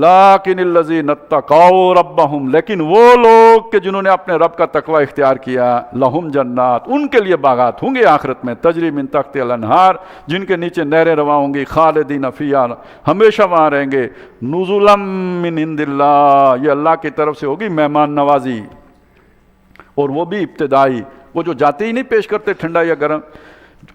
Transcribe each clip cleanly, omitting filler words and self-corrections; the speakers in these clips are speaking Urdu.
لیکن الذین اتقوا ربہم، لیکن وہ لوگ کہ جنہوں نے اپنے رب کا تقوی اختیار کیا، لہم جنات، ان کے لیے باغات ہوں گے آخرت میں، تجری من تحتہا الانہار، جن کے نیچے نہریں رواں ہوں گی، خالدین فیہا، ہمیشہ وہاں رہیں گے، نزلا من عند اللہ، یہ اللہ کی طرف سے ہوگی مہمان نوازی، اور وہ بھی ابتدائی، وہ جو جاتے ہی نہیں پیش کرتے ٹھنڈا یا گرم،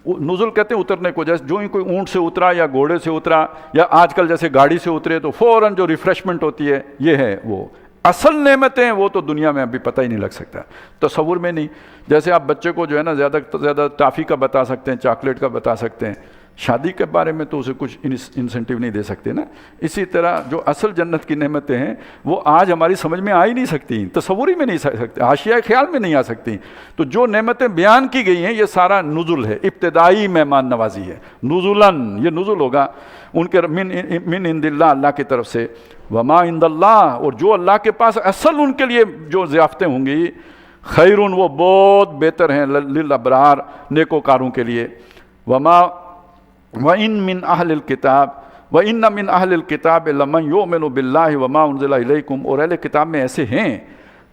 نزل کہتے ہیں اترنے کو، جیسے جو ہی کوئی اونٹ سے اترا یا گھوڑے سے اترا یا آج کل جیسے گاڑی سے اترے تو فوراً جو ریفریشمنٹ ہوتی ہے، یہ ہے وہ اصل نعمتیں، وہ تو دنیا میں ابھی پتہ ہی نہیں لگ سکتا، تصور میں نہیں۔ جیسے آپ بچے کو جو ہے نا زیادہ زیادہ ٹافی کا بتا سکتے ہیں، چاکلیٹ کا بتا سکتے ہیں، شادی کے بارے میں تو اسے کچھ انسینٹیو نہیں دے سکتے نا۔ اسی طرح جو اصل جنت کی نعمتیں ہیں وہ آج ہماری سمجھ میں آ ہی نہیں سکتی، تصور ہی میں نہیں سکتے، حاشیہ خیال میں نہیں آ سکتی۔ تو جو نعمتیں بیان کی گئی ہیں یہ سارا نزل ہے، ابتدائی مہمان نوازی ہے، نزلاً، یہ نزل ہوگا ان کے من عند اللہ، اللہ کی طرف سے، وما عند اللہ، اور جو اللہ کے پاس اصل ان کے لیے جو ضیافتیں ہوں گی، خیرون، وہ بہت بہتر ہیں، للابرار، نیکوکاروں کے لیے، وما وَإِن مِّنْ أَهْلِ الْكِتَابِ وَإِنَّ مِّنْ أَهْلِ الْكِتَابِ لَمَنْ يُؤْمِنُ بِاللَّهِ وَمَا أُنزِلَ إِلَيْكُمْ، اور اہل کتاب میں ایسے ہیں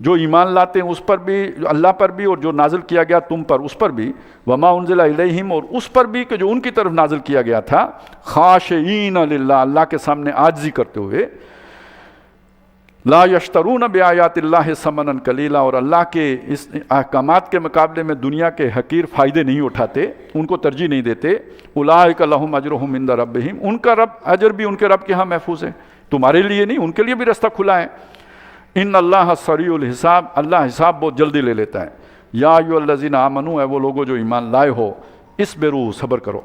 جو ایمان لاتے ہیں اس پر بھی، اللہ پر بھی، اور جو نازل کیا گیا تم پر اس پر بھی، وَمَا أُنزِلَ إِلَيْهِمْ، اور اس پر بھی کہ جو ان کی طرف نازل کیا گیا تھا، خاشعین للہ، اللہ کے سامنے عاجزی کرتے ہوئے، لا یشترون بآیات اللہ ثمنا قلیلا، اور اللہ کے اس احکامات کے مقابلے میں دنیا کے حقیر فائدے نہیں اٹھاتے، ان کو ترجیح نہیں دیتے، اولئک لہم اجرہم عند ربہم، ان کا رب اجر بھی ان کے رب کے ہاں محفوظ ہے، تمہارے لیے نہیں، ان کے لیے بھی رستہ کھلا ہے۔ ان اللہ سریع الحساب، اللہ حساب بہت جلدی لے لیتا ہے۔ یا ایھا الذین آمنوا، اے وہ لوگوں جو ایمان لائے ہو، اصبروا، صبر کرو۔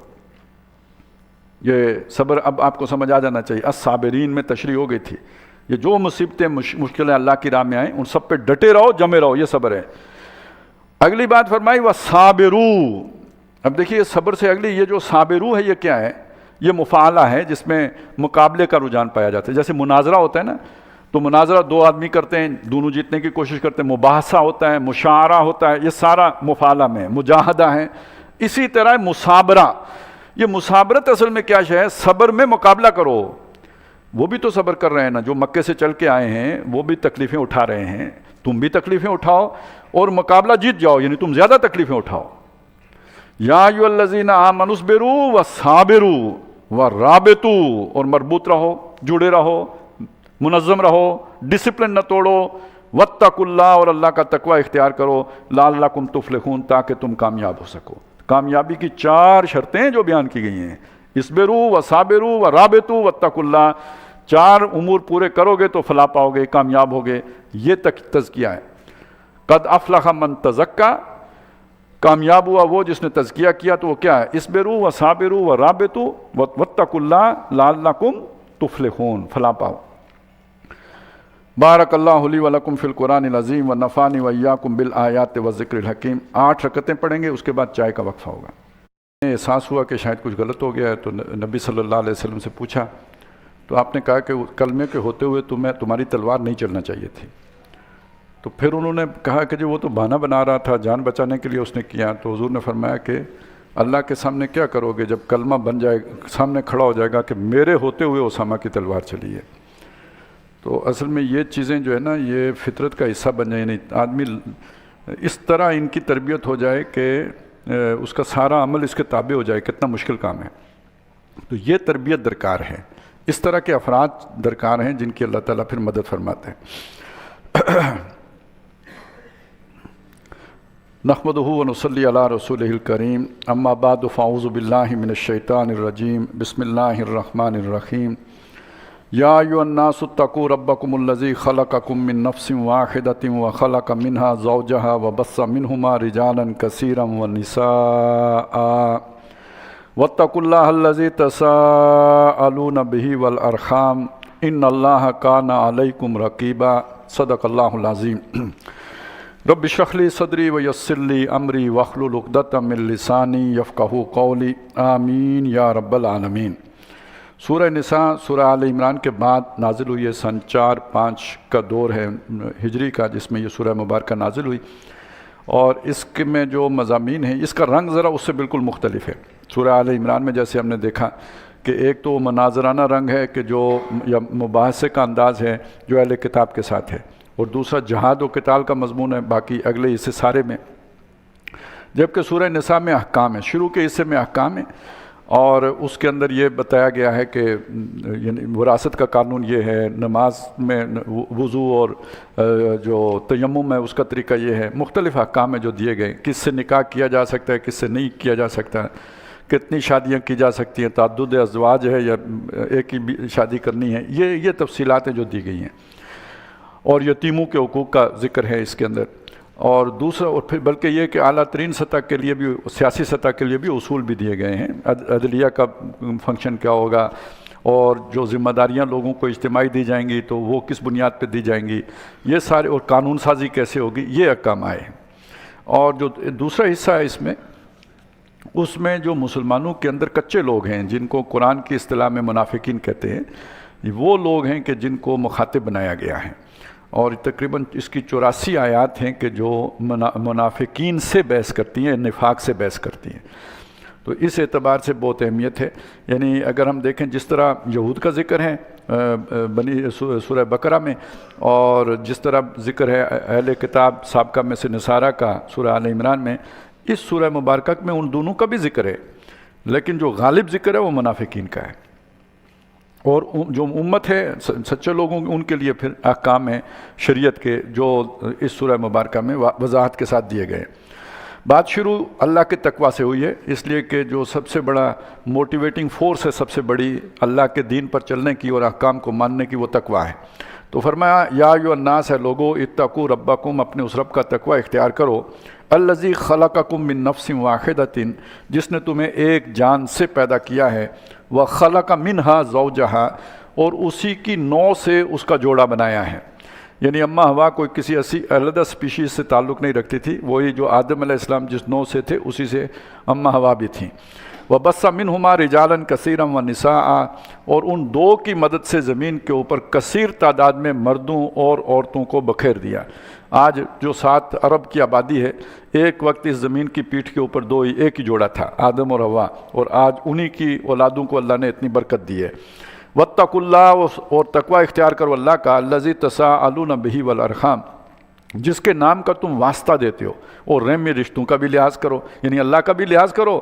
یہ صبر اب آپ کو سمجھ آ جانا چاہیے، الصابرین میں تشریح ہو گئی تھی، یہ جو مصیبتیں مشکلیں اللہ کی راہ میں آئیں ان سب پہ ڈٹے رہو، جمے رہو، یہ صبر ہے۔ اگلی بات فرمائی وَصَابِرُوا، اب دیکھیے صبر سے اگلی یہ جو صابرو ہے یہ کیا ہے؟ یہ مفاعلہ ہے جس میں مقابلے کا رجحان پایا جاتا ہے، جیسے مناظرہ ہوتا ہے نا، تو مناظرہ دو آدمی کرتے ہیں، دونوں جیتنے کی کوشش کرتے ہیں، مباحثہ ہوتا ہے، مشاعرہ ہوتا ہے، یہ سارا مفاعلہ میں، مجاہدہ ہے۔ اسی طرح مصابرہ، یہ مصابرت اصل میں کیا ہے؟ صبر میں مقابلہ کرو، وہ بھی تو صبر کر رہے ہیں نا، جو مکے سے چل کے آئے ہیں وہ بھی تکلیفیں اٹھا رہے ہیں، تم بھی تکلیفیں اٹھاؤ اور مقابلہ جیت جاؤ، یعنی تم زیادہ تکلیفیں اٹھاؤ۔ یا ایھا الذین آمنوا اصبروا وصابروا ورابطوا، اور مربوط رہو، جڑے رہو، منظم رہو، ڈسپلن نہ توڑو، واتقوا اللہ، اور اللہ کا تقوی اختیار کرو، لعلکم تفلحون، تاکہ تم کامیاب ہو سکو۔ کامیابی کی 4 شرطیں جو بیان کی گئی ہیں، اصبروا وصابروا ورابطوا واتقوا اللہ، 4 امور پورے کرو گے تو فلاح پاؤ گے، کامیاب ہوگے، یہ تزکیہ ہے۔ قد افلح من تزکا، کامیاب ہوا وہ جس نے تزکیہ کیا، تو وہ کیا ہے؟ اصبروا وصابروا ورابطوا واتقوا اللہ لعلکم تفلحون، فلاح پاؤ۔ بارک اللہ لی ولکم فی القرآن العظیم ونفعنی وایاکم بالآیات والذکر الحکیم۔ 8 رکعتیں پڑھیں گے، اس کے بعد چائے کا وقفہ ہوگا۔ احساس ہوا کہ شاید کچھ غلط ہو گیا ہے، تو نبی صلی اللہ علیہ وسلم سے پوچھا، تو آپ نے کہا کہ کلمے کے ہوتے ہوئے تمہاری تلوار نہیں چلنا چاہیے تھی۔ تو پھر انہوں نے کہا کہ جو وہ تو بہانہ بنا رہا تھا، جان بچانے کے لیے اس نے کیا۔ تو حضور نے فرمایا کہ اللہ کے سامنے کیا کرو گے جب کلمہ بن جائے، سامنے کھڑا ہو جائے گا کہ میرے ہوتے ہوئے اسامہ کی تلوار چلی ہے۔ تو اصل میں یہ چیزیں جو ہے نا، یہ فطرت کا حصہ بن جائیں، یعنی آدمی اس طرح ان کی تربیت ہو جائے کہ اس کا سارا عمل اس کے تابع ہو جائے، کتنا مشکل کام ہے۔ تو یہ تربیت درکار ہے، اس طرح کے افراد درکار ہیں جن کی اللہ تعالیٰ پھر مدد فرماتے ہیں۔ نحمدہ ونصلی علی رسولہ الکریم، اما بعد فاعوذ باللہ من الشیطان الرجیم، بسم اللہ الرحمن الرحیم۔ یا ایھا الناس اتقوا ربکم الذی خلقکم من نفس واحدۃ وخلق منها زوجها وبث منہما رجالا کثیرا ونساء واتقوا اللہ الذی تساءلون بہ والارحام ان اللہ کان علیکم رقیبا۔ صدق اللہ العظیم۔ رب اشرح لی صدری ویسر لی امری واحلل عقدۃ من لسانی یفقہوا قولی، آمین یا رب العالمین۔ سورہ نساء سورہ آل عمران کے بعد نازل ہوئی ہے، سن 4-5 کا دور ہے ہجری کا جس میں یہ سورہ مبارکہ نازل ہوئی، اور اس کے میں جو مضامین ہیں اس کا رنگ ذرا اس سے بالکل مختلف ہے۔ سورہ آل عمران میں جیسے ہم نے دیکھا کہ ایک تو مناظرانہ رنگ ہے کہ جو یا مباحثے کا انداز ہے جو اہل کتاب کے ساتھ ہے، اور دوسرا جہاد و قتال کا مضمون ہے باقی اگلے حصے سارے میں، جبکہ سورہ نساء میں احکام ہے، شروع کے حصے میں احکام ہے، اور اس کے اندر یہ بتایا گیا ہے کہ یعنی وراثت کا قانون یہ ہے، نماز میں وضو اور جو تیمم ہے اس کا طریقہ یہ ہے، مختلف احکام ہیں جو دیے گئے، کس سے نکاح کیا جا سکتا ہے، کس سے نہیں کیا جا سکتا ہے، کتنی شادیاں کی جا سکتی ہیں، تعدد ازواج ہے یا ایک ہی شادی کرنی ہے، یہ تفصیلات ہیں جو دی گئی ہیں، اور یتیموں کے حقوق کا ذکر ہے اس کے اندر، اور دوسرا اور پھر بلکہ یہ کہ اعلیٰ ترین سطح کے لیے بھی، سیاسی سطح کے لیے بھی اصول بھی دیے گئے ہیں، عدلیہ کا فنکشن کیا ہوگا، اور جو ذمہ داریاں لوگوں کو اجتماعی دی جائیں گی تو وہ کس بنیاد پہ دی جائیں گی، یہ سارے، اور قانون سازی کیسے ہوگی، یہ احکام آئے ہیں۔ اور جو دوسرا حصہ ہے اس میں جو مسلمانوں کے اندر کچے لوگ ہیں، جن کو قرآن کی اصطلاح میں منافقین کہتے ہیں، وہ لوگ ہیں کہ جن کو مخاطب بنایا گیا ہے، اور تقریباً اس کی 84 آیات ہیں کہ جو منافقین سے بحث کرتی ہیں، نفاق سے بحث کرتی ہیں، تو اس اعتبار سے بہت اہمیت ہے۔ یعنی اگر ہم دیکھیں جس طرح یہود کا ذکر ہے سورہ بقرہ میں، اور جس طرح ذکر ہے اہل کتاب سابقہ میں سے نصارہ کا سورہ آل عمران میں، اس سورہ مبارکہ میں ان دونوں کا بھی ذکر ہے، لیکن جو غالب ذکر ہے وہ منافقین کا ہے، اور جو امت ہے سچے لوگوں ان کے لیے پھر احکام ہیں شریعت کے جو اس سورہ مبارکہ میں وضاحت کے ساتھ دیے گئے۔ بات شروع اللہ کے تقوی سے ہوئی ہے، اس لیے کہ جو سب سے بڑا موٹیویٹنگ فورس ہے، سب سے بڑی اللہ کے دین پر چلنے کی اور احکام کو ماننے کی، وہ تقوی ہے۔ تو فرمایا یا ایھا الناس، ہے لوگو، اتقوا ربکم، اپنے اس رب کا تقوی اختیار کرو، الذی خلقکم من نفس واحدۃ، جس نے تمہیں ایک جان سے پیدا کیا ہے، وخلق منہا زوجہا، اور اسی کی نوع سے اس کا جوڑا بنایا ہے، یعنی اماں ہوا کوئی کسی علیحدہ سپیشیز سے تعلق نہیں رکھتی تھی، وہی جو آدم علیہ السلام جس نوع سے تھے اسی سے اماں ہوا بھی تھیں۔ وَبَثَّ مِنْهُمَا رِجَالًا كَثِيرًا وَنِسَاءً، اور ان دو کی مدد سے زمین کے اوپر کثیر تعداد میں مردوں اور عورتوں کو بکھیر دیا۔ آج جو 7 ارب کی آبادی ہے، ایک وقت اس زمین کی پیٹھ کے اوپر ایک ہی جوڑا تھا، آدم اور حوا، اور آج انہی کی اولادوں کو اللہ نے اتنی برکت دی ہے۔ وَاتَّقُوا اللَّهَ، اور تقوی اختیار کرو اللہ کا، الَّذِي تَسَاءَلُونَ بِهِ وَالْأَرْحَامَ، جس کے نام کا تم واسطہ دیتے ہو، اور رحمی رشتوں کا بھی لحاظ کرو، یعنی اللہ کا بھی لحاظ کرو،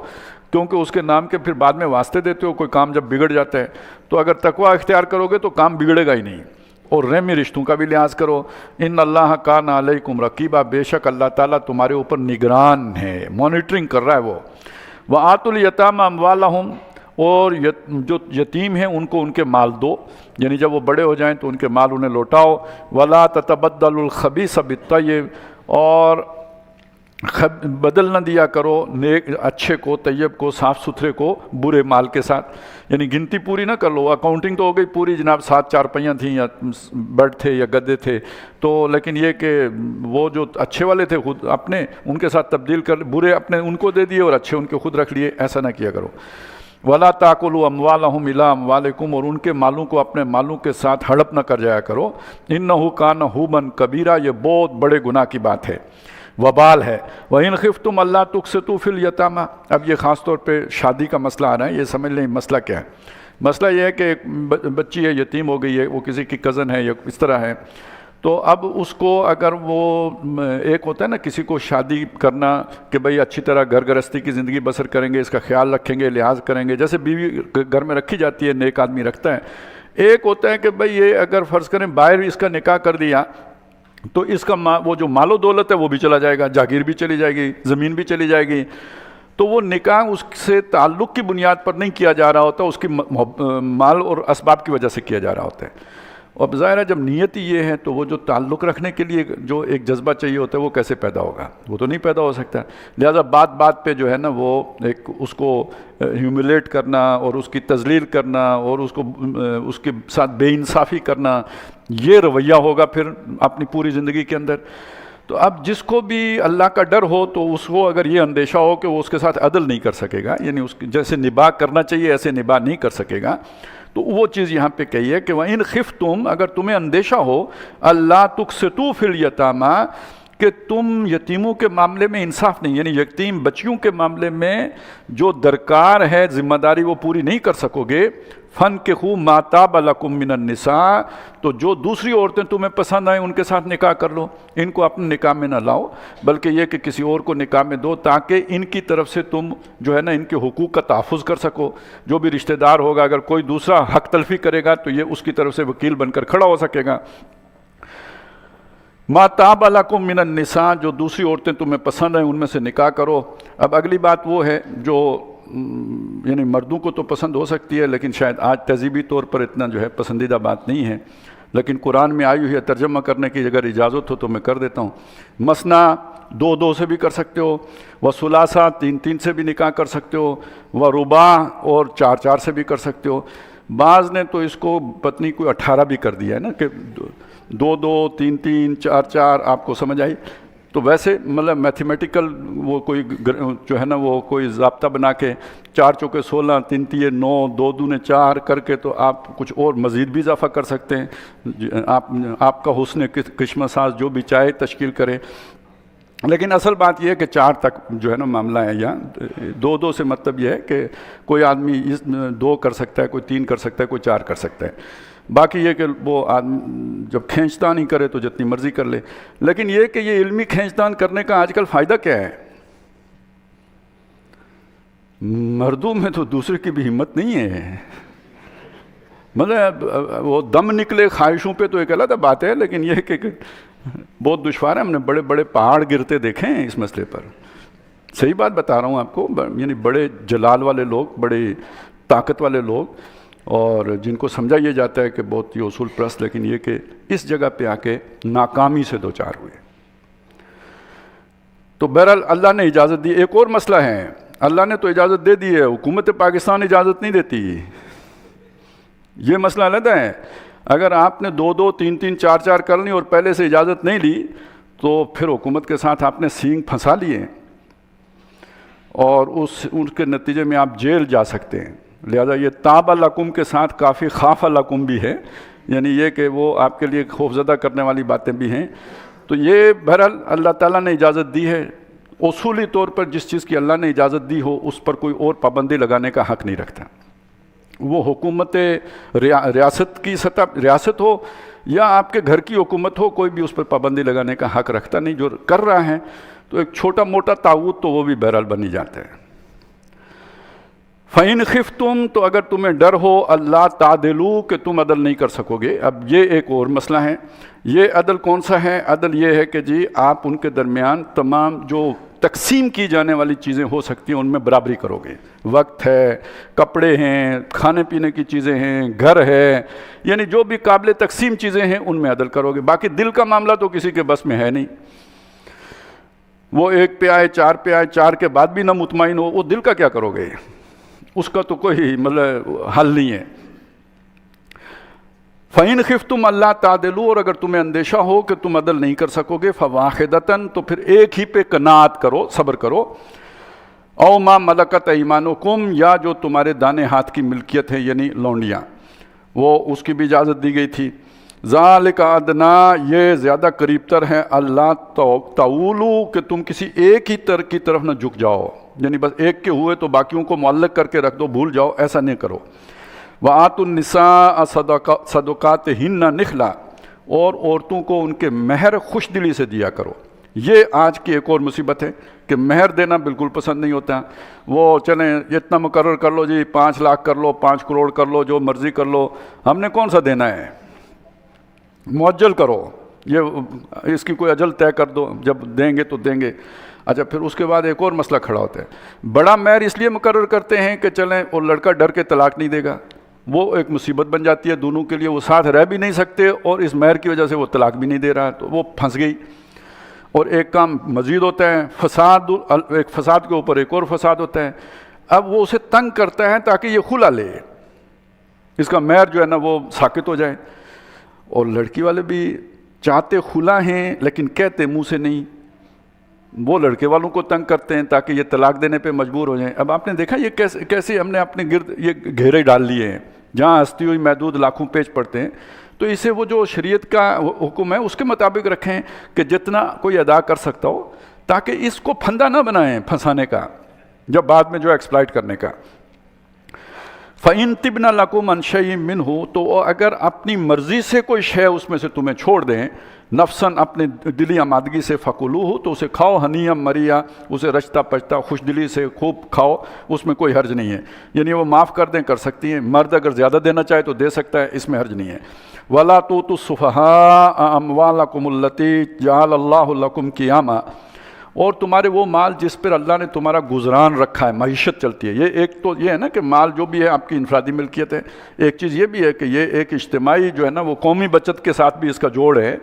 کیونکہ اس کے نام کے پھر بعد میں واسطے دیتے ہو، کوئی کام جب بگڑ جاتا ہے تو اگر تقوی اختیار کرو گے تو کام بگڑے گا ہی نہیں، اور رحمی رشتوں کا بھی لحاظ کرو۔ ان اللہ کان علیکم رقیبا، بے شک اللہ تعالیٰ تمہارے اوپر نگران ہے، مانیٹرنگ کر رہا ہے وہ۔ وآتوا الیتامى اموالهم، اور جو یتیم ہیں ان کو ان کے مال دو، یعنی جب وہ بڑے ہو جائیں تو ان کے مال انہیں لوٹاؤ۔ ولا تتبدلوا الخبیث بالطیب، اور بدل نہ دیا کرو نیک اچھے کو، طیب کو، صاف ستھرے کو برے مال کے ساتھ، یعنی گنتی پوری نہ کر لو، اکاؤنٹنگ تو ہو گئی پوری جناب، 7 چارپائیاں تھیں یا بیڈ تھے یا گدے تھے، تو لیکن یہ کہ وہ جو اچھے والے تھے خود اپنے ان کے ساتھ تبدیل کر، برے اپنے ان کو دے دیے اور اچھے ان کے خود رکھ لیے، ایسا نہ کیا کرو۔ وَلَا تَأْكُلُوا أَمْوَالَهُمْ إِلَىٰ أَمْوَالِكُمْ، اور ان کے مالوں کو اپنے مالوں کے ساتھ ہڑپ نہ کر جایا کرو، إِنَّهُ كَانَ حُوبًا كَبِيرًا، یہ بہت بڑے گناہ کی بات ہے، وبال ہے۔ وَإِنْ خِفْتُمْ أَلَّا تُقْسِطُوا فِي الْيَتَامَىٰ، اب یہ خاص طور پہ شادی کا مسئلہ آ رہا ہے، یہ سمجھ لیں مسئلہ کیا ہے۔ مسئلہ یہ ہے کہ ایک بچی ہے، یتیم ہو گئی ہے، وہ کسی کی کزن ہے یا اس طرح ہے، تو اب اس کو اگر وہ ایک ہوتا ہے نا کسی کو شادی کرنا کہ بھئی اچھی طرح گھر گرہستی کی زندگی بسر کریں گے، اس کا خیال رکھیں گے، لحاظ کریں گے، جیسے بیوی گھر میں رکھی جاتی ہے، نیک آدمی رکھتا ہے۔ ایک ہوتا ہے کہ بھئی یہ اگر فرض کریں باہر اس کا نکاح کر دیا تو اس کا وہ جو مال و دولت ہے وہ بھی چلا جائے گا، جاگیر بھی چلی جائے گی، زمین بھی چلی جائے گی، تو وہ نکاح اس سے تعلق کی بنیاد پر نہیں کیا جا رہا ہوتا، اس کی مال اور اسباب کی وجہ سے کیا جا رہا ہوتا ہے۔ اور ظاہر ہے جب نیت ہی یہ ہے تو وہ جو تعلق رکھنے کے لیے جو ایک جذبہ چاہیے ہوتا ہے وہ کیسے پیدا ہوگا، وہ تو نہیں پیدا ہو سکتا۔ لہذا بات بات پہ جو ہے نا وہ ایک اس کو ہیوملیٹ کرنا اور اس کی تذلیل کرنا اور اس کے ساتھ بے انصافی کرنا، یہ رویہ ہوگا پھر اپنی پوری زندگی کے اندر۔ تو اب جس کو بھی اللہ کا ڈر ہو تو اس کو اگر یہ اندیشہ ہو کہ وہ اس کے ساتھ عدل نہیں کر سکے گا، یعنی اس جیسے نباہ کرنا چاہیے ایسے نباہ نہیں کر سکے گا، تو وہ چیز یہاں پہ کہی ہے کہ وَإِنْ خِفْتُمْ، اگر تمہیں اندیشہ ہو، اللہ تُقْسِطُوا فِي الْيَتَامَىٰ، کہ تم یتیموں کے معاملے میں انصاف نہیں، یعنی یتیم بچیوں کے معاملے میں جو درکار ہے ذمہ داری وہ پوری نہیں کر سکو گے، فَانْكِحُوا مَا طَابَ لَكُم مِّنَ النِّسَاءِ، تو جو دوسری عورتیں تمہیں پسند آئیں ان کے ساتھ نکاح کر لو، ان کو اپنے نکاح میں نہ لاؤ، بلکہ یہ کہ کسی اور کو نکاح میں دو، تاکہ ان کی طرف سے تم جو ہے نا ان کے حقوق کا تحفظ کر سکو۔ جو بھی رشتہ دار ہوگا اگر کوئی دوسرا حق تلفی کرے گا تو یہ اس کی طرف سے وکیل بن کر کھڑا ہو سکے گا۔ مَا طَابَ لَكُم مِّنَ النِّسَاء، جو دوسری عورتیں تمہیں پسند ہیں ان میں سے نکاح کرو۔ اب اگلی بات وہ ہے جو یعنی مردوں کو تو پسند ہو سکتی ہے، لیکن شاید آج تہذیبی طور پر اتنا جو ہے پسندیدہ بات نہیں ہے، لیکن قرآن میں آئی ہوئی ہے، ترجمہ کرنے کی اگر اجازت ہو تو میں کر دیتا ہوں۔ مثنا، دو دو سے بھی کر سکتے ہو، و ثلاثہ، تین تین سے بھی نکاح کر سکتے ہو، و رباع، اور چار چار سے بھی کر سکتے ہو۔ بعض نے تو اس کو پتنی کو 18 بھی کر دیا ہے نا، کہ دو دو، تین تین، چار چار، آپ کو سمجھ آئی؟ تو ویسے مطلب میتھمیٹیکل وہ کوئی جو ہے نا وہ کوئی ضابطہ بنا کے 4 چوکے 16، 3 تیے 9، 2 دونے 4 کر کے تو آپ کچھ اور مزید بھی اضافہ کر سکتے ہیں، آپ کا حسن کشمہ ساز جو بھی چاہے تشکیل کرے، لیکن اصل بات یہ ہے کہ 4 تک جو ہے نا معاملہ ہے، یا 2 2 سے مطلب یہ ہے کہ کوئی آدمی 2 کر سکتا ہے، کوئی 3 کر سکتا ہے، کوئی 4 کر سکتا ہے، باقی یہ کہ وہ آدمی جب کھینچتان ہی کرے تو جتنی مرضی کر لے۔ لیکن یہ کہ یہ علمی کھینچتان کرنے کا آج کل فائدہ کیا ہے؟ مردوں میں تو دوسرے کی بھی ہمت نہیں ہے، مطلب وہ دم نکلے خواہشوں پہ تو ایک الگ بات ہے، لیکن یہ کہ بہت دشوار ہے۔ ہم نے بڑے بڑے پہاڑ گرتے دیکھے ہیں اس مسئلے پر، صحیح بات بتا رہا ہوں آپ کو، یعنی بڑے جلال والے لوگ، بڑے طاقت والے لوگ، اور جن کو سمجھا یہ جاتا ہے کہ بہت ہی اصول پرست، لیکن یہ کہ اس جگہ پہ آ کے ناکامی سے دوچار ہوئے۔ تو بہرحال اللہ نے اجازت دی۔ ایک اور مسئلہ ہے، اللہ نے تو اجازت دے دی ہے، حکومت پاکستان اجازت نہیں دیتی، یہ مسئلہ علیحدہ ہے۔ اگر آپ نے 2 2، 3 3، 4 4 کر لی اور پہلے سے اجازت نہیں لی تو پھر حکومت کے ساتھ آپ نے سینگ پھنسا لیے، اور ان کے نتیجے میں آپ جیل جا سکتے ہیں۔ لہذا یہ طاب لکم کے ساتھ کافی خاف لکم بھی ہے، یعنی یہ کہ وہ آپ کے لیے خوفزدہ کرنے والی باتیں بھی ہیں۔ تو یہ بہرحال اللہ تعالیٰ نے اجازت دی ہے، اصولی طور پر جس چیز کی اللہ نے اجازت دی ہو اس پر کوئی اور پابندی لگانے کا حق نہیں رکھتا، وہ حکومت ریاست کی سطح ریاست ہو یا آپ کے گھر کی حکومت ہو، کوئی بھی اس پر پابندی لگانے کا حق رکھتا نہیں۔ جو کر رہا ہے تو ایک چھوٹا موٹا طاغوت تو وہ بھی بہرحال بن ہی جاتا ہے۔ فَإِنْ خِفْتُمْ، تو اگر تمہیں ڈر ہو، اللہ تعدلوا، کہ تم عدل نہیں کر سکو گے۔ اب یہ ایک اور مسئلہ ہے، یہ عدل کون سا ہے؟ عدل یہ ہے کہ جی آپ ان کے درمیان تمام جو تقسیم کی جانے والی چیزیں ہو سکتی ہیں ان میں برابری کرو گے، وقت ہے، کپڑے ہیں، کھانے پینے کی چیزیں ہیں، گھر ہے، یعنی جو بھی قابل تقسیم چیزیں ہیں ان میں عدل کرو گے۔ باقی دل کا معاملہ تو کسی کے بس میں ہے نہیں، وہ 1 پہ آئے، 4 پہ آئے، 4 کے بعد بھی نہ مطمئن ہو، وہ دل کا کیا کرو گے؟ اس کا تو کوئی مطلب حل نہیں ہے۔ فَإِنْ خِفْتُمْ أَلَّا تَعْدِلُوا، اور اگر تمہیں اندیشہ ہو کہ تم عدل نہیں کر سکو گے، فَوَاحِدَةً، تو پھر ایک ہی پہ قناعت کرو، صبر کرو، أَوْ مَا مَلَكَتْ أَيْمَانُكُمْ، یا جو تمہارے دانے ہاتھ کی ملکیت ہے، یعنی لونڈیاں، وہ اس کی بھی اجازت دی گئی تھی۔ ذَلِكَ أَدْنَىٰ، یہ زیادہ قریب تر ہے، اللہ تعولوا، کہ تم کسی ایک ہی کی طرف نہ جھک جاؤ، یعنی بس ایک کے ہوئے تو باقیوں کو معلق کر کے رکھ دو، بھول جاؤ، ایسا نہیں کرو۔ وَآتُوا النِّسَاءَ صَدُقَاتِهِنَّ نِخْلًا، اور عورتوں کو ان کے مہر خوش دلی سے دیا کرو۔ یہ آج کی ایک اور مصیبت ہے کہ مہر دینا بالکل پسند نہیں ہوتا، وہ چلیں اتنا مقرر کر لو جی، 5 لاکھ کر لو، 5 کروڑ کر لو، جو مرضی کر لو، ہم نے کون سا دینا ہے، معجل کرو، یہ اس کی کوئی اجل طے کر دو، جب دیں گے تو دیں گے۔ اچھا، پھر اس کے بعد ایک اور مسئلہ کھڑا ہوتا ہے، بڑا مہر اس لیے مقرر کرتے ہیں کہ چلیں اور لڑکا ڈر کے طلاق نہیں دے گا، وہ ایک مصیبت بن جاتی ہے دونوں کے لیے، وہ ساتھ رہ بھی نہیں سکتے اور اس مہر کی وجہ سے وہ طلاق بھی نہیں دے رہا، تو وہ پھنس گئی۔ اور ایک کام مزید ہوتا ہے، فساد، ایک فساد کے اوپر ایک اور فساد ہوتا ہے، اب وہ اسے تنگ کرتا ہے تاکہ یہ خلا لے، اس کا مہر جو ہے نا وہ ساکت ہو جائے، اور لڑکی والے بھی چاہتے خلا ہیں لیکن کہتے منہ سے نہیں، وہ لڑکے والوں کو تنگ کرتے ہیں تاکہ یہ طلاق دینے پہ مجبور ہو جائیں۔ اب آپ نے دیکھا یہ کیسے ہم نے اپنے گرد یہ گھیرے ڈال لیے ہیں، جہاں ہستی ہوئی محدود لاکھوں پیج پڑتے ہیں، تو اسے وہ جو شریعت کا حکم ہے اس کے مطابق رکھیں کہ جتنا کوئی ادا کر سکتا ہو، تاکہ اس کو پھندا نہ بنائیں پھنسانے کا، جب بعد میں جو ایکسپلائٹ کرنے کا۔ فَإِن تِبْنَ لَكُمْ عَنْ شَيْءٍ مِّنْهُ، تو اگر اپنی مرضی سے کوئی شے اس میں سے تمہیں چھوڑ دیں، نفساً اپنے دلی آمادگی سے، فَكُلُوهُ، تو اسے کھاؤ ہنیًا مریا، اسے رچتا پچتا خوش دلی سے خوب کھاؤ، اس میں کوئی حرج نہیں ہے، یعنی وہ معاف کر دیں، کر سکتی ہیں، مرد اگر زیادہ دینا چاہے تو دے سکتا ہے، اس میں حرج نہیں ہے۔ وَلَا تُؤْتُوا السُّفَهَاءَ أَمْوَالَكُمُ الَّتِي جَعَلَ اللَّهُ لَكُمْ قِيَامًا، اور تمہارے وہ مال جس پر اللہ نے تمہارا گزران رکھا ہے، معیشت چلتی ہے۔ یہ ایک تو یہ ہے نا کہ مال جو بھی ہے آپ کی انفرادی ملکیت ہے، ایک چیز یہ بھی ہے کہ یہ ایک اجتماعی جو ہے نا وہ قومی بچت کے ساتھ بھی اس کا جوڑ ہے۔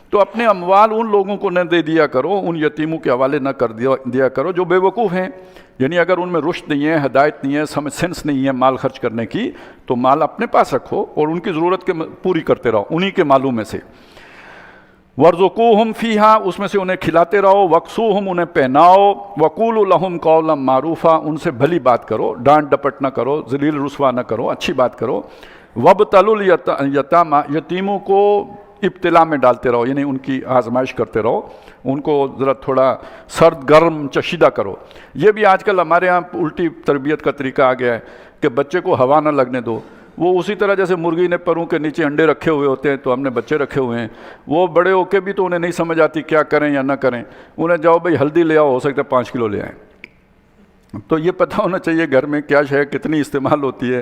تو اپنے اموال ان لوگوں کو نہ دے دیا کرو، ان یتیموں کے حوالے نہ کر دیا کرو جو بے وقوف ہیں، یعنی اگر ان میں رشد نہیں ہے، ہدایت نہیں ہے، سینس نہیں ہے مال خرچ کرنے کی، تو مال اپنے پاس رکھو اور ان کی ضرورت کے پوری کرتے رہو انہی کے مالوں میں سے۔ وَارْزُقُوهُمْ فِيهَا، اس میں سے انہیں کھلاتے رہو، وَاکْسُوهُمْ، انہیں پہناؤ، وَقُولُوا لَهُمْ قَوْلًا مَعْرُوفًا، ان سے بھلی بات کرو، ڈانٹ ڈپٹ نہ کرو، ذلیل رسوا نہ کرو، اچھی بات کرو۔ وَابْتَلُوا الْيَتَامَى، یتیموں کو ابتلا میں ڈالتے رہو، یعنی ان کی آزمائش کرتے رہو، ان کو ذرا تھوڑا سرد گرم چشیدہ کرو۔ یہ بھی آج کل ہمارے ہاں الٹی تربیت کا طریقہ آ گیا ہے کہ بچے کو ہوا نہ لگنے دو، وہ اسی طرح جیسے مرغی نے پروں کے نیچے انڈے رکھے ہوئے ہوتے ہیں تو ہم نے بچے رکھے ہوئے ہیں، وہ بڑے ہو کے بھی تو انہیں نہیں سمجھ آتی کیا کریں یا نہ کریں، انہیں جاؤ بھائی ہلدی لے آؤ، ہو سکتا ہے 5 کلو لے آئیں، تو یہ پتہ ہونا چاہیے گھر میں کیا شے کتنی استعمال ہوتی ہے۔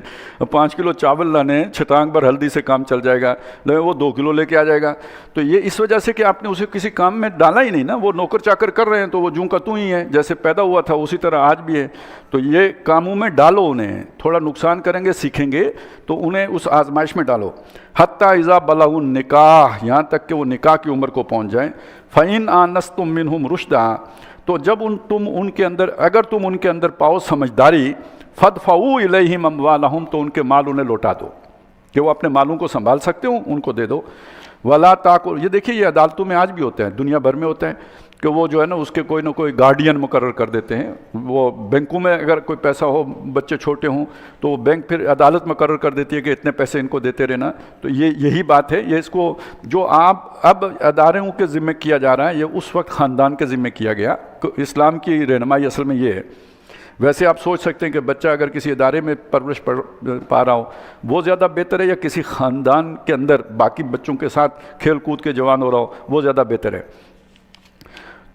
5 کلو چاول لانے، چھٹانگ بھر ہلدی سے کام چل جائے گا، لیکن وہ 2 کلو لے کے آ جائے گا۔ تو یہ اس وجہ سے کہ آپ نے اسے کسی کام میں ڈالا ہی نہیں نا، وہ نوکر چاکر کر رہے ہیں تو وہ جوں کا توں ہی ہے، جیسے پیدا ہوا تھا اسی طرح آج بھی ہے۔ تو یہ کاموں میں ڈالو، انہیں تھوڑا نقصان کریں گے سیکھیں گے تو انہیں اس آزمائش میں ڈالو۔ حتیٰ اذا بلغوا النکاح، یہاں تک کہ وہ نکاح کی عمر کو پہنچ جائیں۔ فإن آنستم منہم رشدا، تو جب تم ان کے اندر، اگر تم ان کے اندر پاؤ سمجھداری، فادفعوا الیہم اموالہم، تو ان کے مال انہیں لوٹا دو، کہ وہ اپنے مالوں کو سنبھال سکتے ہو ان کو دے دو۔ ولا تاکل، یہ دیکھیے یہ عدالتوں میں آج بھی ہوتا ہے، دنیا بھر میں ہوتا ہے کہ وہ جو ہے نا اس کے کوئی نہ کوئی گارڈین مقرر کر دیتے ہیں۔ وہ بینکوں میں اگر کوئی پیسہ ہو، بچے چھوٹے ہوں تو وہ بینک پھر عدالت مقرر کر دیتی ہے کہ اتنے پیسے ان کو دیتے رہنا۔ تو یہی بات ہے، یہ اس کو جو آپ اب اداروں کے ذمہ کیا جا رہا ہے، یہ اس وقت خاندان کے ذمہ کیا گیا۔ اسلام کی رہنمائی اصل میں یہ ہے۔ ویسے آپ سوچ سکتے ہیں کہ بچہ اگر کسی ادارے میں پرورش پا رہا ہو وہ زیادہ بہتر ہے، یا کسی خاندان کے اندر باقی بچوں کے ساتھ کھیل کود کے جوان ہو رہا ہو وہ زیادہ بہتر ہے۔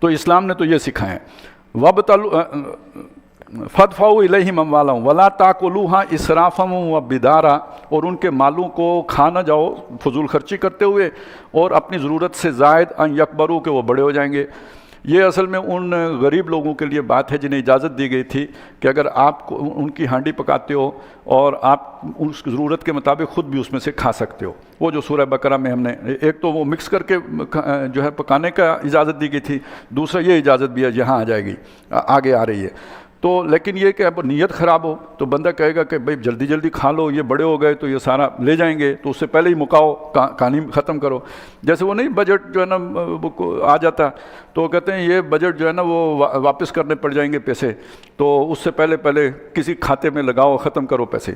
تو اسلام نے تو یہ سکھایا ہے۔ فادفعوا الیہم اموالہم ولا تاکلوها اسرافا وبدارا، اور ان کے مالوں کو کھا نہ جاؤ فضول خرچی کرتے ہوئے اور اپنی ضرورت سے زائد، ان یکبروا، کہ وہ بڑے ہو جائیں گے۔ یہ اصل میں ان غریب لوگوں کے لیے بات ہے جنہیں اجازت دی گئی تھی کہ اگر آپ ان کی ہانڈی پکاتے ہو اور آپ اس کی ضرورت کے مطابق خود بھی اس میں سے کھا سکتے ہو۔ وہ جو سورہ بقرہ میں ہم نے ایک تو وہ مکس کر کے جو ہے پکانے کا اجازت دی گئی تھی، دوسرا یہ اجازت بھی ہے یہاں آ جائے گی، آگے آ رہی ہے۔ تو لیکن یہ کہ اب نیت خراب ہو تو بندہ کہے گا کہ بھئی جلدی جلدی کھا لو، یہ بڑے ہو گئے تو یہ سارا لے جائیں گے، تو اس سے پہلے ہی مکاؤ، کہانی ختم کرو۔ جیسے وہ نہیں بجٹ جو ہے نا آ جاتا تو وہ کہتے ہیں یہ بجٹ جو ہے نا وہ واپس کرنے پڑ جائیں گے پیسے، تو اس سے پہلے کسی کھاتے میں لگاؤ، ختم کرو پیسے۔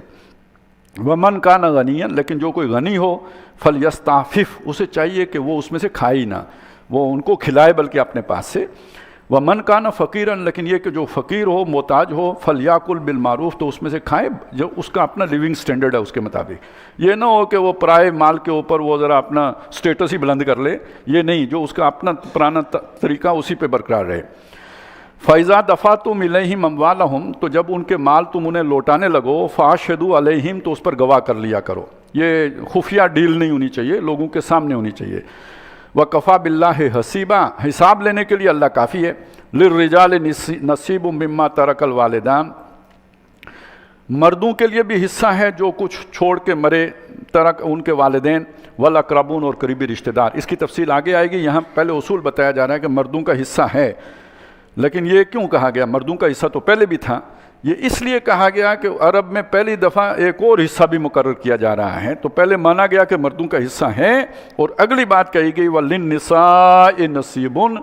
ومن کان غنیا، لیکن جو کوئی غنی ہو، فلیستعفف، اسے چاہیے کہ وہ اس میں سے کھائے ہی نہ، وہ ان کو کھلائے بلکہ اپنے پاس سے۔ ومن کان فقیرا، لیکن یہ کہ جو فقیر ہو، محتاج ہو، فلیاکل بالمعروف، تو اس میں سے کھائے جو اس کا اپنا لیونگ سٹینڈرڈ ہے اس کے مطابق۔ یہ نہ ہو کہ وہ پرائے مال کے اوپر وہ ذرا اپنا سٹیٹس ہی بلند کر لے، یہ نہیں، جو اس کا اپنا پرانا طریقہ اسی پہ برقرار رہے۔ فَإِذَا دَفَعْتُمْ إِلَيْهِمْ أَمْوَالَهُمْ، تو جب ان کے مال تم انہیں لوٹانے لگو، فَأَشْهِدُوا عَلَيْهِمْ، تو اس پر گواہ کر لیا کرو۔ یہ خفیہ ڈیل نہیں ہونی چاہیے، لوگوں کے سامنے ہونی چاہیے۔ وَكَفَى بِاللَّهِ حَسِيبًا، حساب لینے کے لیے اللہ کافی ہے۔ لِلرِّجَالِ نَصِيبٌ مِّمَّا تَرَكَ الْوَالِدَانِ، مردوں کے لیے بھی حصہ ہے جو کچھ چھوڑ کے مرے ترک ان کے والدین، والاقربون، اور قریبی رشتہ دار۔ اس کی تفصیل آگے آئے گی، یہاں پہلے اصول بتایا جا رہا ہے کہ مردوں کا حصہ ہے، لیکن یہ کیوں کہا گیا؟ مردوں کا حصہ تو پہلے بھی تھا، یہ اس لیے کہا گیا کہ عرب میں پہلی دفعہ ایک اور حصہ بھی مقرر کیا جا رہا ہے۔ تو پہلے مانا گیا کہ مردوں کا حصہ ہے، اور اگلی بات کہی گئی وَلِلنِّسَاءِ نَصِيبٌ،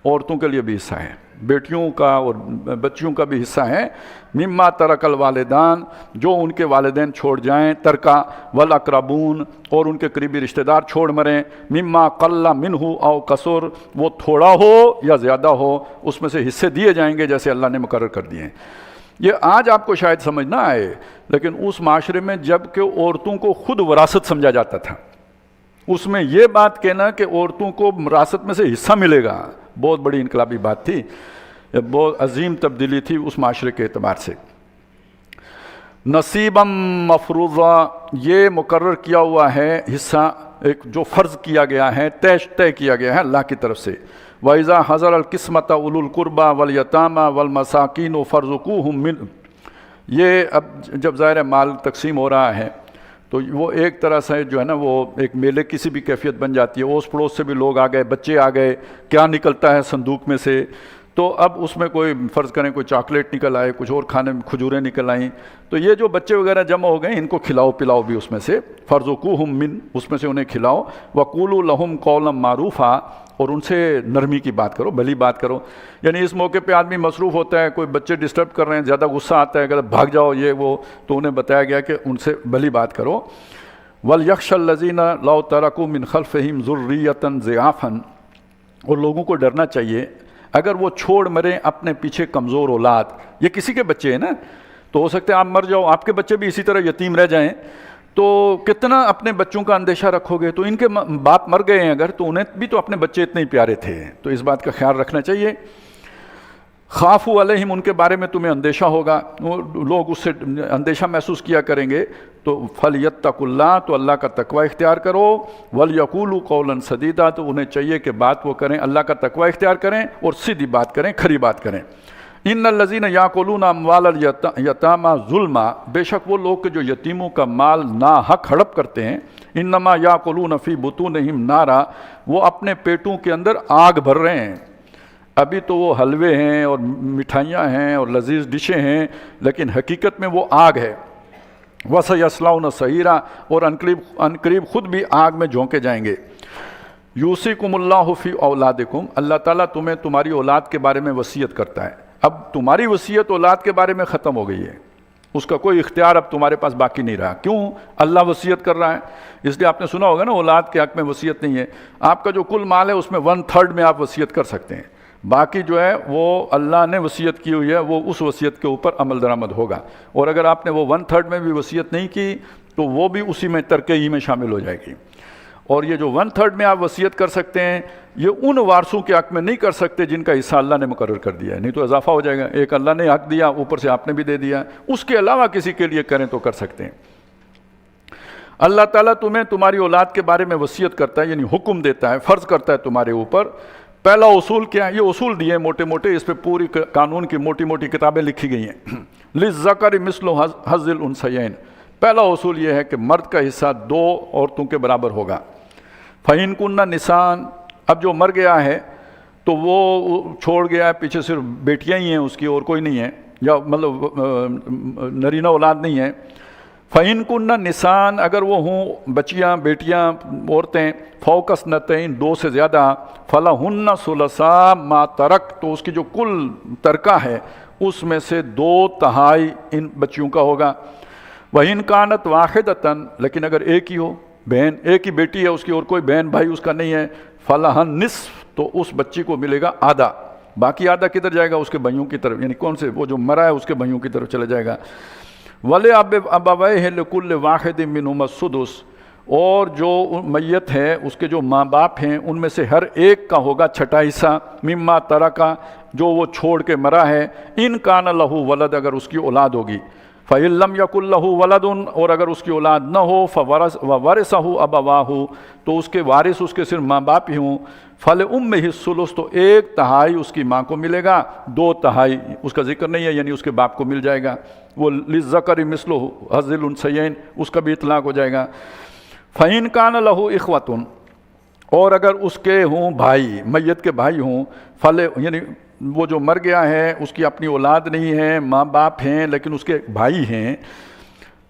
عورتوں کے لیے بھی حصہ ہے۔ بیٹیوں کا اور بچیوں کا بھی حصہ ہے، مما ترک الوالدان، جو ان کے والدین چھوڑ جائیں، ترکا والاقربون، اور ان کے قریبی رشتہ دار چھوڑ مریں، مما قل منہ او کثر، وہ تھوڑا ہو یا زیادہ ہو اس میں سے حصے دیے جائیں گے جیسے اللہ نے مقرر کر دیے ہیں۔ یہ آج آپ کو شاید سمجھ نہ آئے، لیکن اس معاشرے میں جب کہ عورتوں کو خود وراثت سمجھا جاتا تھا، اس میں یہ بات کہنا کہ عورتوں کو وراثت میں سے حصہ ملے گا بہت بڑی انقلابی بات تھی، بہت عظیم تبدیلی تھی اس معاشرے کے اعتبار سے۔ نصیباً مفروضہ، یہ مقرر کیا ہوا ہے حصہ، ایک جو فرض کیا گیا ہے، طے کیا گیا ہے اللہ کی طرف سے۔ وَإِذَا حَضَرَ الْقِسْمَةَ أُولُو الْقُرْبَى وَالْيَتَامَى وَالْمَسَاكِينُ فَارْزُقُوهُم مِّنْهُ، یہ اب جب ظاہر مال تقسیم ہو رہا ہے تو وہ ایک طرح سے جو ہے نا وہ ایک میلے کسی بھی کیفیت بن جاتی ہے، اوس پڑوس سے بھی لوگ آ گئے، بچے آ گئے، کیا نکلتا ہے صندوق میں سے، تو اب اس میں کوئی فرض کریں کوئی چاکلیٹ نکل آئے، کچھ اور کھانے میں کھجوریں نکل آئیں، تو یہ جو بچے وغیرہ جمع ہو گئے ان کو کھلاؤ پلاؤ بھی اس میں سے، فَارْزُقُوهُم مِّن، اس میں سے انہیں کھلاؤ، وَقُولُوا لَهُمْ قَوْلًا مَّعْرُوفًا، اور ان سے نرمی کی بات کرو، بھلی بات کرو۔ یعنی اس موقع پہ آدمی مصروف ہوتا ہے، کوئی بچے ڈسٹرب کر رہے ہیں، زیادہ غصہ آتا ہے، اگر بھاگ جاؤ یہ وہ، تو انہیں بتایا گیا کہ ان سے بھلی بات کرو۔ وَلْيَخْشَ الَّذِينَ لَوْ تَرَكُوا مِنْ خَلْفِهِمْ ذُرِّيَّةً ضِعَافًا، اور لوگوں کو ڈرنا چاہیے اگر وہ چھوڑ مریں اپنے پیچھے کمزور اولاد، یہ کسی کے بچے ہیں نا، تو ہو سکتا ہے آپ مر جاؤ، آپ کے بچے بھی اسی طرح یتیم رہ جائیں، تو کتنا اپنے بچوں کا اندیشہ رکھو گے، تو ان کے باپ مر گئے ہیں اگر، تو انہیں بھی تو اپنے بچے اتنے ہی پیارے تھے، تو اس بات کا خیال رکھنا چاہیے۔ خافوا علیہم، ان کے بارے میں تمہیں اندیشہ ہوگا، لوگ اس سے اندیشہ محسوس کیا کریں گے، تو فلیتقوا اللہ، تو اللہ کا تقوی اختیار کرو، ولیقولوا قولا سدیدا، تو انہیں چاہیے کہ بات وہ کریں، اللہ کا تقوی اختیار کریں اور سیدھی بات کریں، کھری بات کریں۔ ان الذین یاکلون اموال الیتامی ظلما، بے شک وہ لوگ کہ جو یتیموں کا مال ناحق ہڑپ کرتے ہیں، انما یاکلون فی بطونہم نارا، وہ اپنے پیٹوں کے اندر آگ بھر رہے ہیں۔ ابھی تو وہ حلوے ہیں اور مٹھائیاں ہیں اور لذیذ ڈشیں ہیں، لیکن حقیقت میں وہ آگ ہے۔ وَسَيَصْلَوْنَ سَعِيرًا، اور عنقریب خود بھی آگ میں جھونکے جائیں گے۔ یوصیکم اللہ فی اولادکم، اللہ تعالیٰ تمہیں تمہاری اولاد کے بارے میں وصیت کرتا ہے۔ اب تمہاری وصیت اولاد کے بارے میں ختم ہو گئی ہے، اس کا کوئی اختیار اب تمہارے پاس باقی نہیں رہا۔ کیوں؟ اللہ وصیت کر رہا ہے، اس لیے آپ نے سنا ہوگا نا اولاد کے حق میں وصیت نہیں ہے۔ آپ کا جو کل مال ہے اس میں 1/3 میں آپ وصیت کر سکتے ہیں، باقی جو ہے وہ اللہ نے وصیت کی ہوئی ہے، وہ اس وصیت کے اوپر عمل درآمد ہوگا، اور اگر آپ نے وہ 1/3 میں بھی وصیت نہیں کی تو وہ بھی اسی میں ترکے ہی میں شامل ہو جائے گی۔ اور یہ جو 1/3 میں آپ وصیت کر سکتے ہیں، یہ ان وارثوں کے حق میں نہیں کر سکتے جن کا حصہ اللہ نے مقرر کر دیا ہے، نہیں تو اضافہ ہو جائے گا، ایک اللہ نے حق دیا اوپر سے آپ نے بھی دے دیا، اس کے علاوہ کسی کے لیے کریں تو کر سکتے ہیں۔ اللہ تعالیٰ تمہیں تمہاری اولاد کے بارے میں وصیت کرتا ہے، یعنی حکم دیتا ہے، فرض کرتا ہے تمہارے اوپر۔ پہلا اصول کیا ہے؟ یہ اصول دیے موٹے موٹے، اس پہ پوری قانون کی موٹی موٹی کتابیں لکھی گئی ہیں۔ للذکر مثل حظ الانثیین، پہلا اصول یہ ہے کہ مرد کا حصہ 2 عورتوں کے برابر ہوگا۔ فَإِن كُنَّ نِسَاءً، اب جو مر گیا ہے تو وہ چھوڑ گیا ہے، پیچھے صرف بیٹیاں ہی ہیں اس کی، اور کوئی نہیں ہے، یا مطلب نرینہ اولاد نہیں ہے۔ فَإِن كُنَّ نِسَاءً، اگر وہ ہوں بچیاں، بیٹیاں، عورتیں، فوق اثنتین، 2 سے زیادہ، فَلَهُنَّ ثُلُثَا مَا تَرَكَ، تو اس کی جو کل ترکہ ہے اس میں سے 2/3 ان بچیوں کا ہوگا۔ وَإِن كَانَتْ وَاحِدَةً، لیکن اگر ایک ہی ہو، بہن، ایک ہی بیٹی ہے اس کی اور کوئی بہن بھائی اس کا نہیں ہے، فَلَهَا النِّصْفُ، تو اس بچی کو ملے گا آدھا، باقی آدھا کدھر جائے گا؟ اس کے بھائیوں کی طرف، یعنی کون سے؟ وہ جو مرا ہے اس کے بھائیوں کی طرف چلا جائے گا۔ وَلِأَبَوَيْهِ لِكُلِّ وَاحِدٍ مِّنْهُمَا السُّدُسُ، اور جو میت ہے اس کے جو ماں باپ ہیں ان میں سے ہر ایک کا ہوگا 6واں حصہ، مما ترکا، جو وہ چھوڑ کے مرا ہے، ان کان لہو ولد، اگر اس کی اولاد ہوگی، فَإِن لَمْ يَكُن لَهُ وَلَدٌ، اور اگر اس کی اولاد نہ ہو، وَوَرِثَهُ أَبَوَاهُ، تو اس کے وارث اس کے صرف ماں باپ ہی ہوں، فَلِأُمِّهِ الثُّلُثُ، تو 1/3 اس کی ماں کو ملے گا، 2/3 اس کا ذکر نہیں ہے، یعنی اس کے باپ کو مل جائے گا، وہ للذکر مثل حظ الانثیین، اس کا بھی اطلاق ہو جائے گا۔ فَإِن كَانَ لَهُ إِخْوَةٌ، اور اگر اس کے ہوں بھائی، میت کے بھائی ہوں، یعنی وہ جو مر گیا ہے اس کی اپنی اولاد نہیں ہے، ماں باپ ہیں لیکن اس کے بھائی ہیں،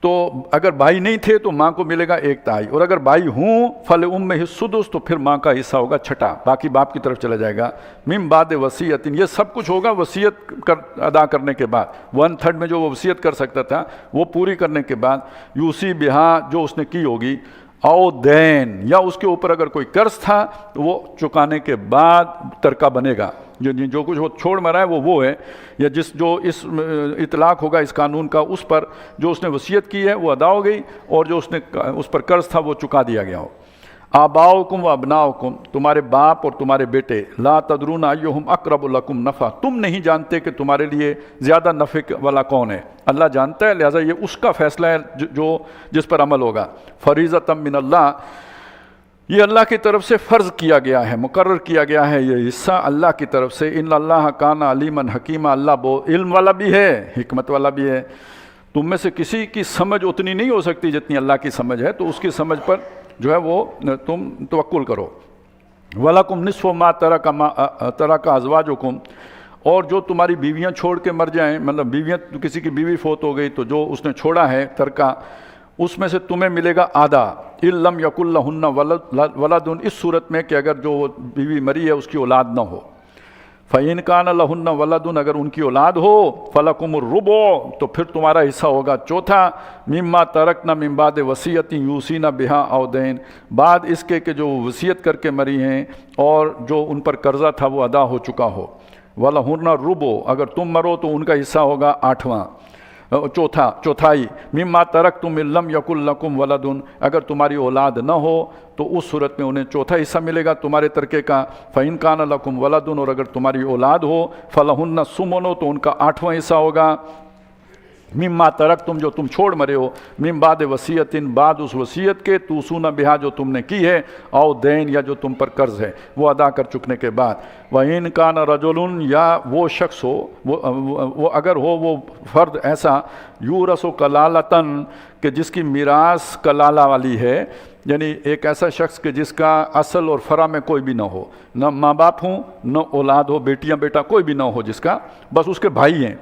تو اگر بھائی نہیں تھے تو ماں کو ملے گا 1/3، اور اگر بھائی ہوں فلأمہ السدس تو پھر ماں کا حصہ ہوگا 1/6، باقی باپ کی طرف چلا جائے گا۔ من بعد وصیت، یہ سب کچھ ہوگا وصیت ادا کرنے کے بعد، 1/3 میں جو وہ وصیت کر سکتا تھا وہ پوری کرنے کے بعد، یوسی بہا جو اس نے کی ہوگی، او دین یا اس کے اوپر اگر کوئی قرض تھا تو وہ چکانے کے بعد ترکہ بنے گا، جو کچھ وہ چھوڑ مرا ہے وہ ہے، یا جو اس اطلاق ہوگا اس قانون کا اس پر جو اس نے وصیت کی ہے وہ ادا ہو گئی، اور جو اس پر قرض تھا وہ چکا دیا گیا ہو۔ آباؤکم و ابناؤکم، تمہارے باپ اور تمہارے بیٹے، لا تدرون ایہم اقرب لکم نفع، تم نہیں جانتے کہ تمہارے لیے زیادہ نفع والا کون ہے، اللہ جانتا ہے، لہٰذا یہ اس کا فیصلہ ہے جس پر عمل ہوگا۔ فریضۃ من اللہ، یہ اللہ کی طرف سے فرض کیا گیا ہے، مقرر کیا گیا ہے یہ حصہ اللہ کی طرف سے۔ ان اللہ کان علیما حکیما، اللہ علم والا بھی ہے، حکمت والا بھی ہے۔ تم میں سے کسی کی سمجھ اتنی نہیں ہو سکتی جتنی اللہ کی سمجھ ہے، تو اس کی سمجھ پر جو ہے وہ تم توکل کرو۔ وَلَكُمْ نِصْفُ مَا تَرَكَ أَزْوَاجُكُمْ، اور جو تمہاری بیویاں چھوڑ کے مر جائیں، مطلب بیویاں، کسی کی بیوی فوت ہو گئی تو جو اس نے چھوڑا ہے ترکہ، اس میں سے تمہیں ملے گا آدھا۔ إِن لَمْ يَكُن لَهُنَّ وَلَدٌ، اس صورت میں کہ اگر جو بیوی مری ہے اس کی اولاد نہ ہو۔ فَإِن كَانَ لَهُنَّ وَلَدٌ، اگر ان کی اولاد ہو، فَلَكُمُ الرُّبُعُ، تو پھر تمہارا حصہ ہوگا چوتھا، مِمَّا تَرَكْنَ مِن بَعْدِ وَصِيَّةٍ يُوصِينَ بِهَا أَوْ دَيْنٍ، بعد اس کے کہ جو وصیت کر کے مری ہیں اور جو ان پر قرضہ تھا وہ ادا ہو چکا ہو۔ وَلَهُنَّ الرُّبُعُ، اگر تم مرو تو ان کا حصہ ہوگا چوتھائی، مما ترکتم ان لم یکن لکم ولد، اگر تمہاری اولاد نہ ہو تو اس صورت میں انہیں چوتھا حصہ ملے گا تمہارے ترکے کا۔ فإن کان لکم ولد، اور اگر تمہاری اولاد ہو، فلہن الثمن، تو ان کا 8واں حصہ ہوگا، مما ترکتم، جو تم چھوڑ مرے ہو، من بعد وصیت، بعد اس وصیت کے، توصون بہا، جو تم نے کی ہے، او دین، یا جو تم پر قرض ہے وہ ادا کر چکنے کے بعد۔ وَإِن كَانَ رَجُلٌ، یا وہ شخص ہو، وہ اگر ہو وہ فرد ایسا، یورث کلالۃً، کہ جس کی میراث کلالہ والی ہے، یعنی ایک ایسا شخص کہ جس کا اصل اور فرع میں کوئی بھی نہ ہو، نہ ماں باپ ہوں، نہ اولاد ہو، بیٹیاں بیٹا کوئی بھی نہ ہو، جس کا بس اس کے بھائی ہیں،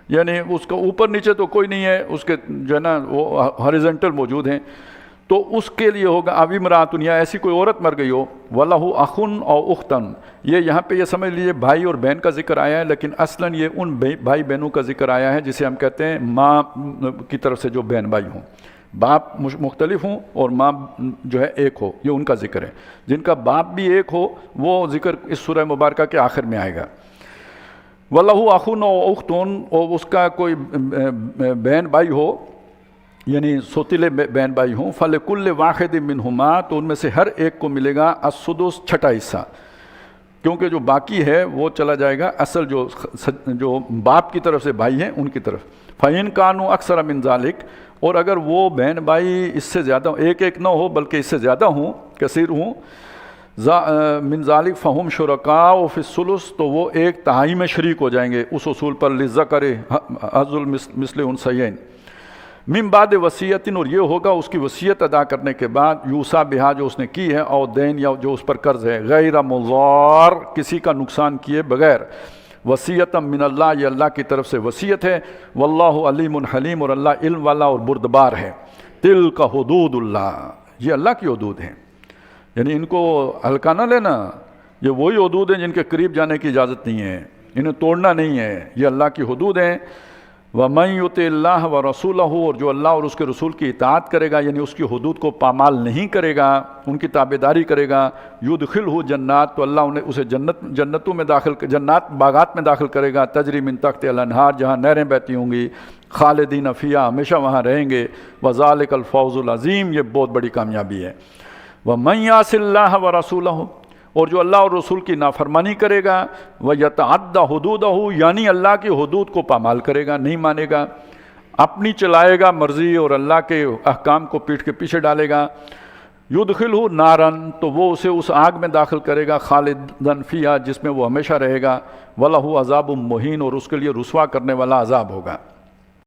یعنی اس کا اوپر نیچے تو کوئی نہیں ہے، اس کے جو ہے نا وہ ہاریزنٹل موجود ہیں، تو اس کے لیے ہوگا ابھی امرأۃ، یا ایسی کوئی عورت مر گئی ہو، وَلَهُ أَخٌ أَوْ أُخْتٌ، یہ یہاں پہ یہ سمجھ لیجیے بھائی اور بہن کا ذکر آیا ہے، لیکن اصلاً یہ ان بھائی بہنوں کا ذکر آیا ہے جسے ہم کہتے ہیں ماں کی طرف سے جو بہن بھائی ہوں، باپ مختلف ہوں اور ماں جو ہے ایک ہو، یہ ان کا ذکر ہے۔ جن کا باپ بھی ایک ہو وہ ذکر اس سورہ مبارکہ کے آخر میں آئے گا۔ وَلَهُ أَخٌ أَوْ أُخْتٌ، اور اس کا کوئی بہن بھائی ہو، یعنی سوتیلے بہن بھائی ہوں، فَلِكُلِّ وَاحِدٍ مِّنْهُمَا، تو ان میں سے ہر ایک کو ملے گا السدس، چھٹا حصہ، کیونکہ جو باقی ہے وہ چلا جائے گا اصل جو باپ کی طرف سے بھائی ہیں ان کی طرف۔ فَإِن كَانُوا أَكْثَرَ مِن ذَلِكَ، اور اگر وہ بہن بھائی اس سے زیادہ، ایک نہ ہو بلکہ اس سے زیادہ ہوں، کثیر ہوں، من ذالک فہم شرکاء فی الثلث، تو وہ 1/3 میں شریک ہو جائیں گے اس اصول پر، للذکر حظ مثل انثیین، من بعد وصیت، اور یہ ہوگا اس کی وصیت ادا کرنے کے بعد، یوصی بہا، جو اس نے کی ہے، او دین، یا جو اس پر قرض ہے، غیر مضار، کسی کا نقصان کیے بغیر، وصیت من اللہ، یہ اللہ کی طرف سے وصیت ہے، واللہ علیم حلیم، اور اللہ علم والا اور بردبار ہے۔ تلک حدود اللہ، یہ اللہ کی حدود ہیں، یعنی ان کو ہلکا نہ لینا، یہ وہی حدود ہیں جن کے قریب جانے کی اجازت نہیں ہے، انہیں توڑنا نہیں ہے، یہ اللہ کی حدود ہیں۔ وَمَن يُطِعِ اللَّهَ وَرَسُولَهُ، اور جو اللہ اور اس کے رسول کی اطاعت کرے گا، یعنی اس کی حدود کو پامال نہیں کرے گا، ان کی تابعداری کرے گا، يُدْخِلْهُ جنات، تو اللہ اسے جنتوں میں جنات باغات میں داخل کرے گا، تجری من تحتہا الانہار، جہاں نہریں بہتی ہوں گی، خالدین فیہا، ہمیشہ وہاں رہیں گے، وَذَلِكَ الْفَوْزُ الْعَظِيمُ، یہ بہت بڑی کامیابی ہے۔ وَمَن يَعْصِ اللَّهَ وَرَسُولَهُ، اور جو اللہ اور رسول کی نافرمانی کرے گا، وَيَتَعَدَّ حُدُودَهُ، یعنی اللہ کی حدود کو پامال کرے گا، نہیں مانے گا، اپنی چلائے گا مرضی اور اللہ کے احکام کو پیٹھ کے پیچھے ڈالے گا، يُدْخِلْهُ نَارًا، تو وہ اسے اس آگ میں داخل کرے گا، خالدًا فیہا، جس میں وہ ہمیشہ رہے گا، وَلَهُ عَذَابٌ مُہین، اور اس کے لیے رسوا کرنے والا عذاب ہوگا۔